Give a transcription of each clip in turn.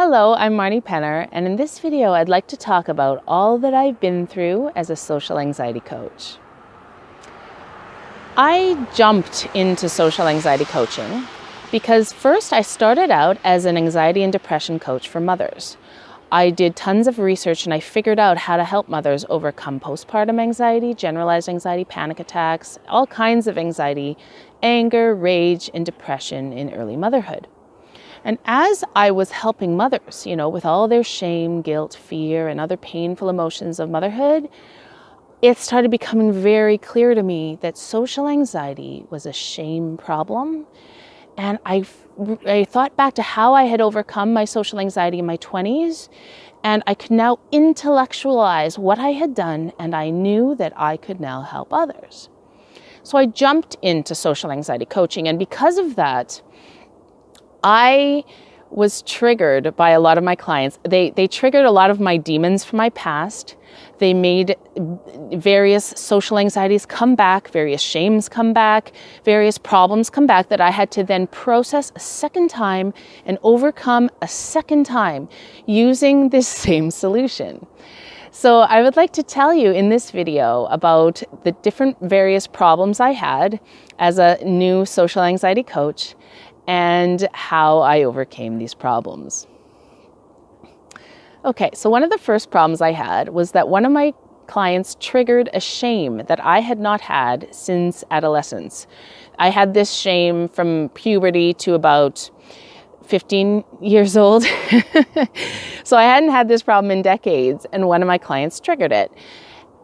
Hello, I'm Marni Penner, and in this video I'd like to talk about all that I've been through as a social anxiety coach. I jumped into social anxiety coaching because first I started out as an anxiety and depression coach for mothers. I did tons of research and I figured out how to help mothers overcome postpartum anxiety, generalized anxiety, panic attacks, all kinds of anxiety, anger, rage, and depression in early motherhood. And as I was helping mothers, with all their shame, guilt, fear, and other painful emotions of motherhood, it started becoming very clear to me that social anxiety was a shame problem. And I thought back to how I had overcome my social anxiety in my 20s, and I could now intellectualize what I had done, and I knew that I could now help others. So I jumped into social anxiety coaching, and because of that, I was triggered by a lot of my clients. They triggered a lot of my demons from my past. They made various social anxieties come back, various shames come back, various problems come back that I had to then process a second time and overcome a second time using this same solution. So I would like to tell you in this video about the different various problems I had as a new social anxiety coach and how I overcame these problems. Okay, so one of the first problems I had was that one of my clients triggered a shame that I had not had since adolescence. I had this shame from puberty to about 15 years old. So I hadn't had this problem in decades, and one of my clients triggered it.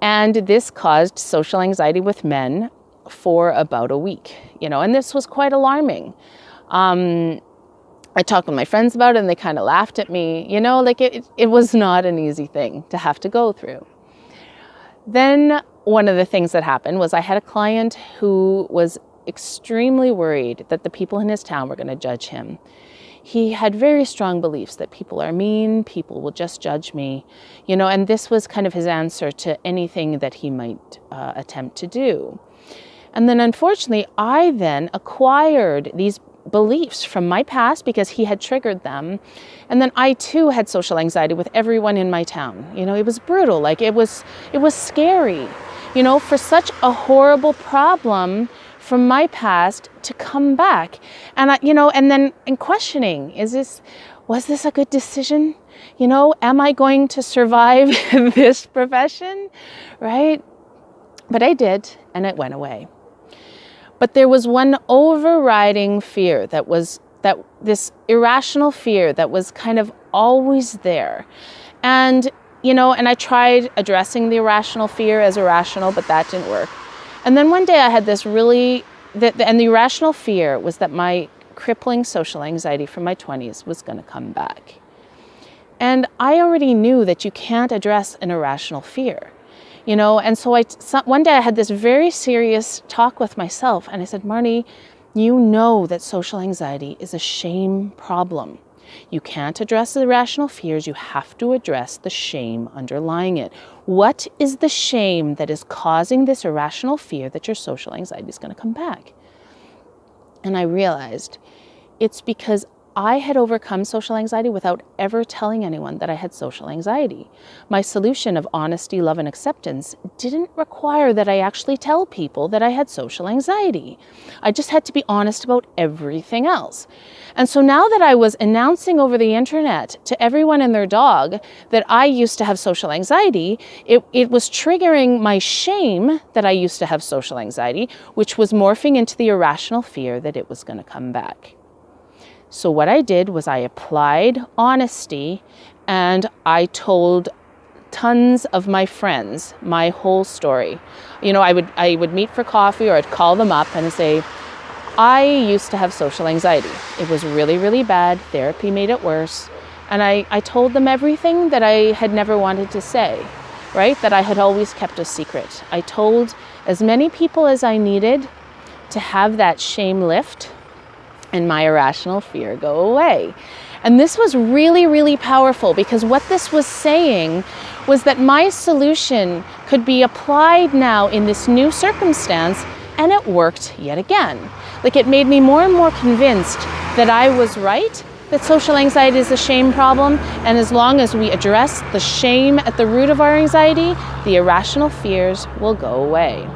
And this caused social anxiety with men for about a week, and this was quite alarming. I talked with my friends about it and they kind of laughed at me, it was not an easy thing to have to go through. Then one of the things that happened was I had a client who was extremely worried that the people in his town were going to judge him. He had very strong beliefs that people are mean, people will just judge me, and this was kind of his answer to anything that he might attempt to do. And then unfortunately, I then acquired these beliefs from my past because he had triggered them. And then I too had social anxiety with everyone in my town. It was brutal. It was scary, for such a horrible problem from my past to come back. And and then in questioning, was this a good decision? Am I going to survive this profession? Right? But I did, and it went away. But there was one overriding fear this irrational fear that was kind of always there. And, and I tried addressing the irrational fear as irrational, but that didn't work. And then one day I had this and the irrational fear was that my crippling social anxiety from my 20s was going to come back. And I already knew that you can't address an irrational fear. And so one day I had this very serious talk with myself, and I said, Marni, you know that social anxiety is a shame problem. You can't address the irrational fears, you have to address the shame underlying it. What is the shame that is causing this irrational fear that your social anxiety is going to come back? And I realized it's because I had overcome social anxiety without ever telling anyone that I had social anxiety. My solution of honesty, love, and acceptance didn't require that I actually tell people that I had social anxiety. I just had to be honest about everything else. And so now that I was announcing over the internet to everyone and their dog that I used to have social anxiety, it was triggering my shame that I used to have social anxiety, which was morphing into the irrational fear that it was going to come back. So what I did was I applied honesty, and I told tons of my friends my whole story. I would meet for coffee, or I'd call them up and say, I used to have social anxiety. It was really, really bad. Therapy made it worse. And I told them everything that I had never wanted to say, right? That I had always kept a secret. I told as many people as I needed to have that shame lift and my irrational fear go away. And this was really, really powerful, because what this was saying was that my solution could be applied now in this new circumstance, and it worked yet again. It made me more and more convinced that I was right that social anxiety is a shame problem, and as long as we address the shame at the root of our anxiety, the irrational fears will go away.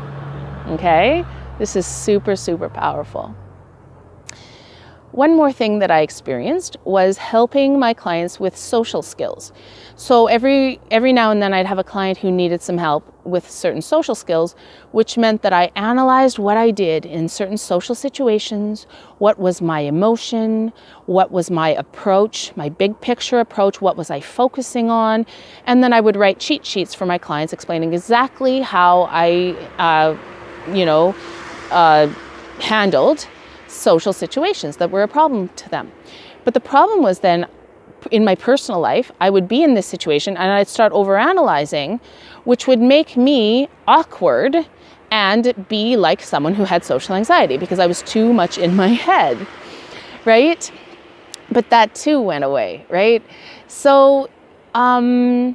Okay? This is super, super powerful. One more thing that I experienced was helping my clients with social skills. So every now and then I'd have a client who needed some help with certain social skills, which meant that I analyzed what I did in certain social situations, what was my emotion, what was my approach, my big picture approach, what was I focusing on, and then I would write cheat sheets for my clients explaining exactly how I, handled social situations that were a problem to them. But the problem was then in my personal life, I would be in this situation and I'd start overanalyzing, which would make me awkward and be like someone who had social anxiety because I was too much in my head, right? But that too went away, right? So I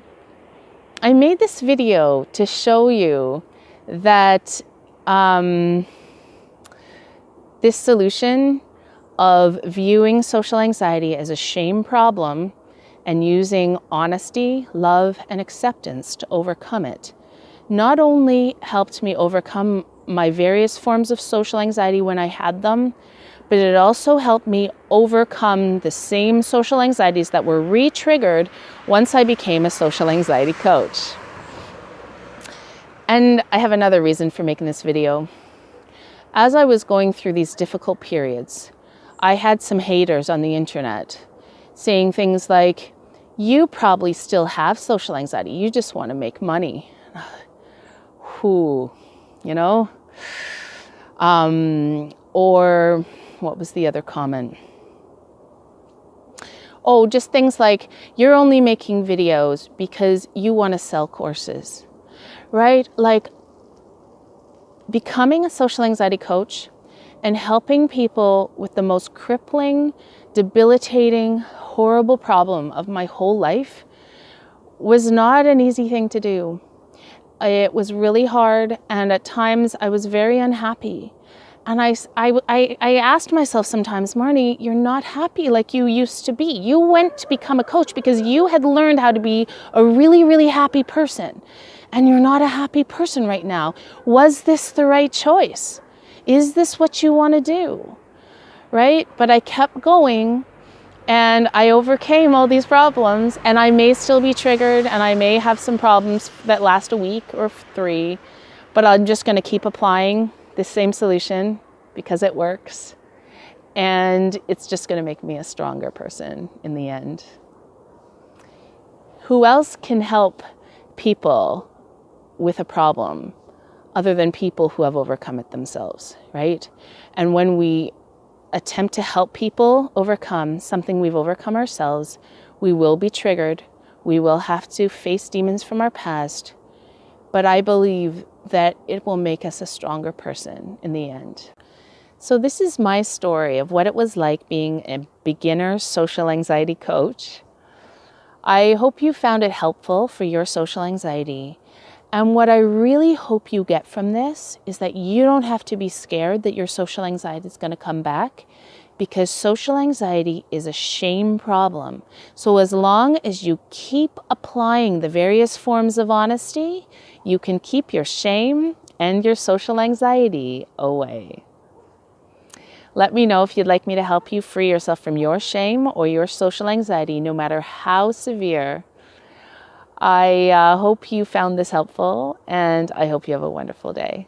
made this video to show you that this solution of viewing social anxiety as a shame problem and using honesty, love, and acceptance to overcome it not only helped me overcome my various forms of social anxiety when I had them, but it also helped me overcome the same social anxieties that were re-triggered once I became a social anxiety coach. And I have another reason for making this video. As I was going through these difficult periods, I had some haters on the internet saying things like, you probably still have social anxiety, you just want to make money. Whew, you know? Or what was the other comment? Oh, just things like, you're only making videos because you want to sell courses, right? Like, becoming a social anxiety coach and helping people with the most crippling, debilitating, horrible problem of my whole life was not an easy thing to do. It was really hard, and at times I was very unhappy. And I asked myself sometimes, Marni, you're not happy like you used to be. You went to become a coach because you had learned how to be a really, really happy person. And you're not a happy person right now. Was this the right choice? Is this what you want to do? Right? But I kept going and I overcame all these problems, and I may still be triggered and I may have some problems that last a week or 3, but I'm just going to keep applying the same solution because it works. And it's just going to make me a stronger person in the end. Who else can help people with a problem other than people who have overcome it themselves, right? And when we attempt to help people overcome something we've overcome ourselves, we will be triggered. We will have to face demons from our past. But I believe that it will make us a stronger person in the end. So this is my story of what it was like being a beginner social anxiety coach. I hope you found it helpful for your social anxiety. And what I really hope you get from this is that you don't have to be scared that your social anxiety is going to come back, because social anxiety is a shame problem. So as long as you keep applying the various forms of honesty, you can keep your shame and your social anxiety away. Let me know if you'd like me to help you free yourself from your shame or your social anxiety, no matter how severe. I hope you found this helpful, and I hope you have a wonderful day.